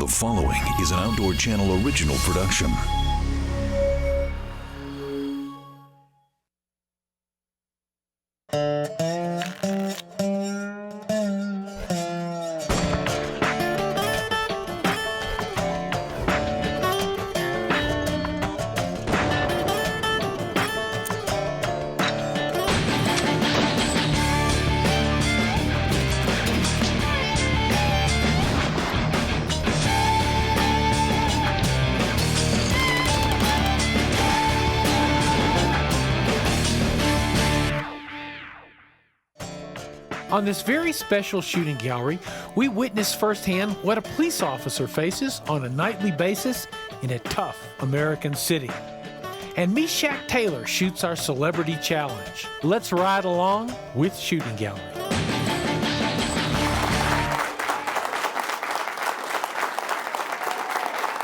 The following is an Outdoor Channel original production. On this very special shooting gallery, we witness firsthand what a police officer faces on a nightly basis in a tough American city. And Meshach Taylor shoots our celebrity challenge. Let's ride along with Shooting Gallery.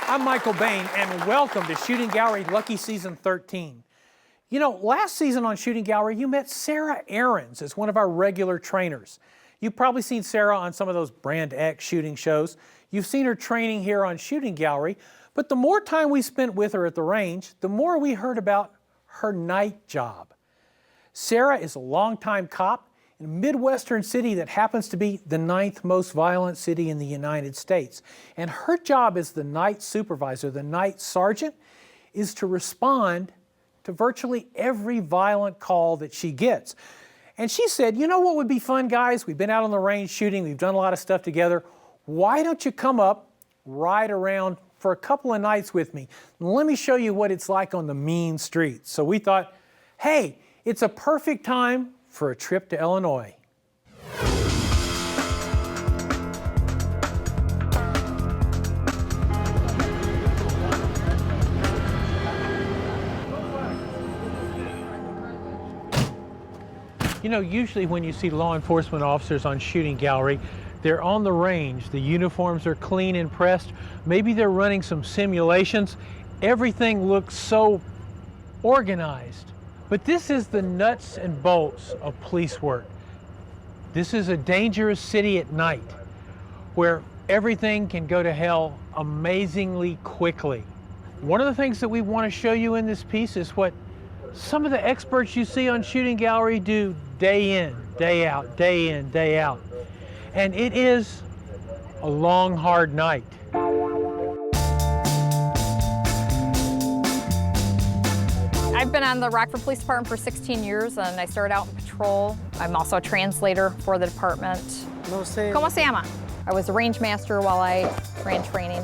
I'm Michael Bain, and welcome to Shooting Gallery Lucky Season 13. You know, last season on Shooting Gallery, you met Sarah Aarons as one of our regular trainers. You've probably seen Sarah on some of those Brand X shooting shows. You've seen her training here on Shooting Gallery, but the more time we spent with her at the range, the more we heard about her night job. Sarah is a longtime cop in a Midwestern city that happens to be the 9th most violent city in the United States. And her job as the night supervisor, the night sergeant, is to respond to virtually every violent call that she gets. And she said, you know what would be fun, guys? We've been out on the range shooting, we've done a lot of stuff together. Why don't you come up, ride around for a couple of nights with me? And let me show you what it's like on the mean streets. So we thought, hey, it's a perfect time for a trip to Illinois. You know, usually when you see law enforcement officers on Shooting Gallery, they're on the range. The uniforms are clean and pressed. Maybe they're running some simulations. Everything looks so organized. But this is the nuts and bolts of police work. This is a dangerous city at night where everything can go to hell amazingly quickly. One of the things that we want to show you in this piece is what some of the experts you see on Shooting Gallery do day in, day out, day in, day out. And it is a long, hard night. I've been on the Rockford Police Department for 16 years, and I started out in patrol. I'm also a translator for the department. ¿Cómo se llama? I was a range master while I ran training.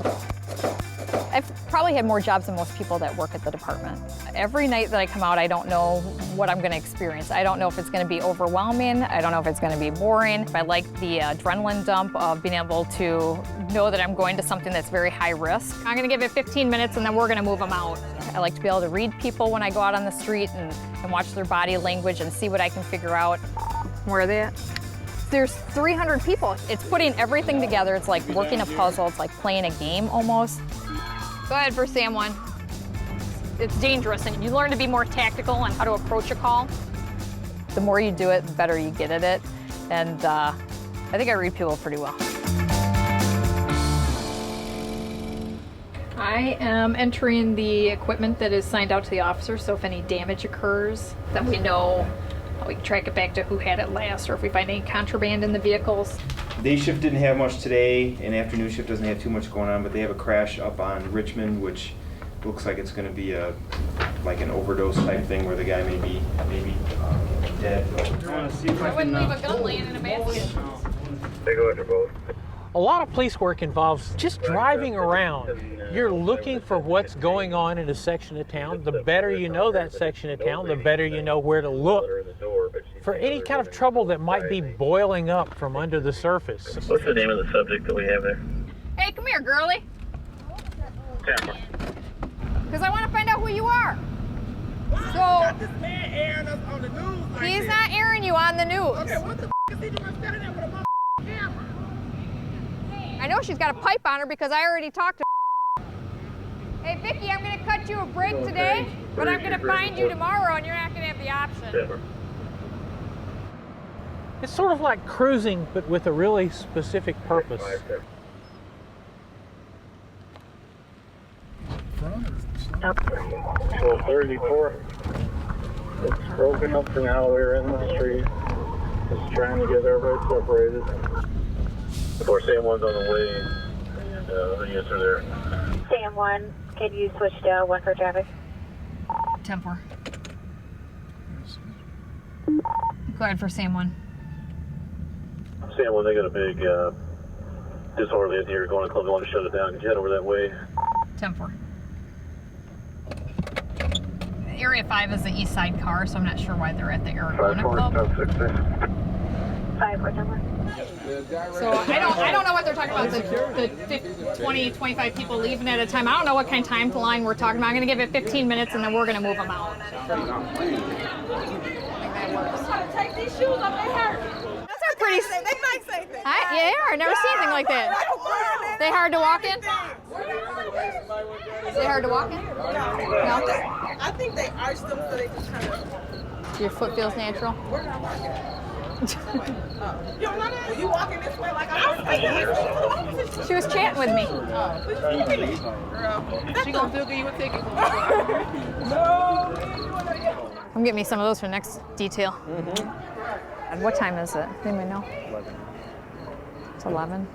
I've probably had more jobs than most people that work at the department. Every night that I come out, I don't know what I'm going to experience. I don't know if it's going to be overwhelming. I don't know if it's going to be boring. I like the adrenaline dump of being able to know that I'm going to something that's very high risk. I'm going to give it 15 minutes and then we're going to move them out. I like to be able to read people when I go out on the street and watch their body language and see what I can figure out. Where are they at? There's 300 people. It's putting everything together. It's like working a puzzle. It's like playing a game almost. Go ahead for Sam 1. It's dangerous, and you learn to be more tactical on how to approach a call. The more you do it, the better you get at it. And I think I read people pretty well. I am entering the equipment that is signed out to the officer, so if any damage occurs, then we know how we can track it back to who had it last, or if we find any contraband in the vehicles. Day shift didn't have much today, and afternoon shift doesn't have too much going on, but they have a crash up on Richmond, which looks like it's going to be like an overdose type thing where the guy may be dead. I wouldn't leave a gun laying in a basket. Take a look at both. A lot of police work involves just driving around. You're looking for what's going on in a section of town. The better you know that section of town, the better you know where to look for any kind of trouble that might be boiling up from under the surface. What's the name of the subject that we have there? Hey, come here, girlie. Camera. Because I want to find out who you are. So, this man airing us on the news like he's this. not airing you on the news. Okay, what the is he doing standing there with a camera? I know she's got a pipe on her because I already talked to her. Hey, Vicki, I'm going to cut you a break today, but I'm going to find you tomorrow, and you're not going to have the option. It's sort of like cruising, but with a really specific purpose. 34. It's broken up for now. We're in the street. Just trying to get everybody separated. Before Sam 1's on the way, and the units are there. Sam 1, can you switch to 1 for traffic? 10-4. Go ahead for Sam 1. Sam 1, they got a big disorderly in here going to club. They want to shut it down. Could you head over that way? 10-4. Area 5 is the east side car, so I'm not sure why they're at the Arizona Club. 5 for 10. So I don't know what they're talking about, the 20, 25 people leaving at a time. I don't know what kind of timeline we're talking about. I'm going to give it 15 minutes and then we're going to move them out. I think that works. Take these shoes off, they hurt. Those are pretty... They might say that. Yeah, they are. I've never seen anything like that. They hard to walk in? Is they hard to walk in? No. I think they arched them so they just kind of... Your foot feels natural? We're not walking. You don't know that? You walking this way like I'm She was chatting with me. She gonna still give you a ticket. Come get me some of those for the next detail. And what time is it? Anybody know? 11. It's 11.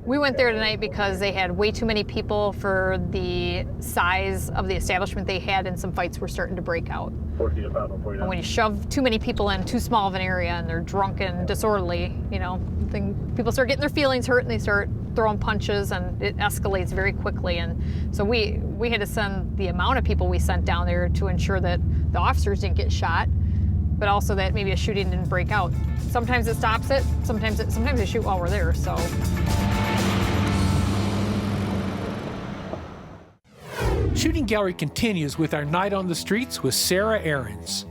We went there tonight because they had way too many people for the size of the establishment they had, and some fights were starting to break out. 14 to 5, 49. And when you shove too many people in too small of an area and they're drunk and disorderly, you know, people start getting their feelings hurt and they start throwing punches and it escalates very quickly. And so we had to send the amount of people we sent down there to ensure that the officers didn't get shot, but also that maybe a shooting didn't break out. Sometimes it stops it, sometimes they shoot while we're there, so. Shooting Gallery continues with our night on the streets with Sarah Aarons.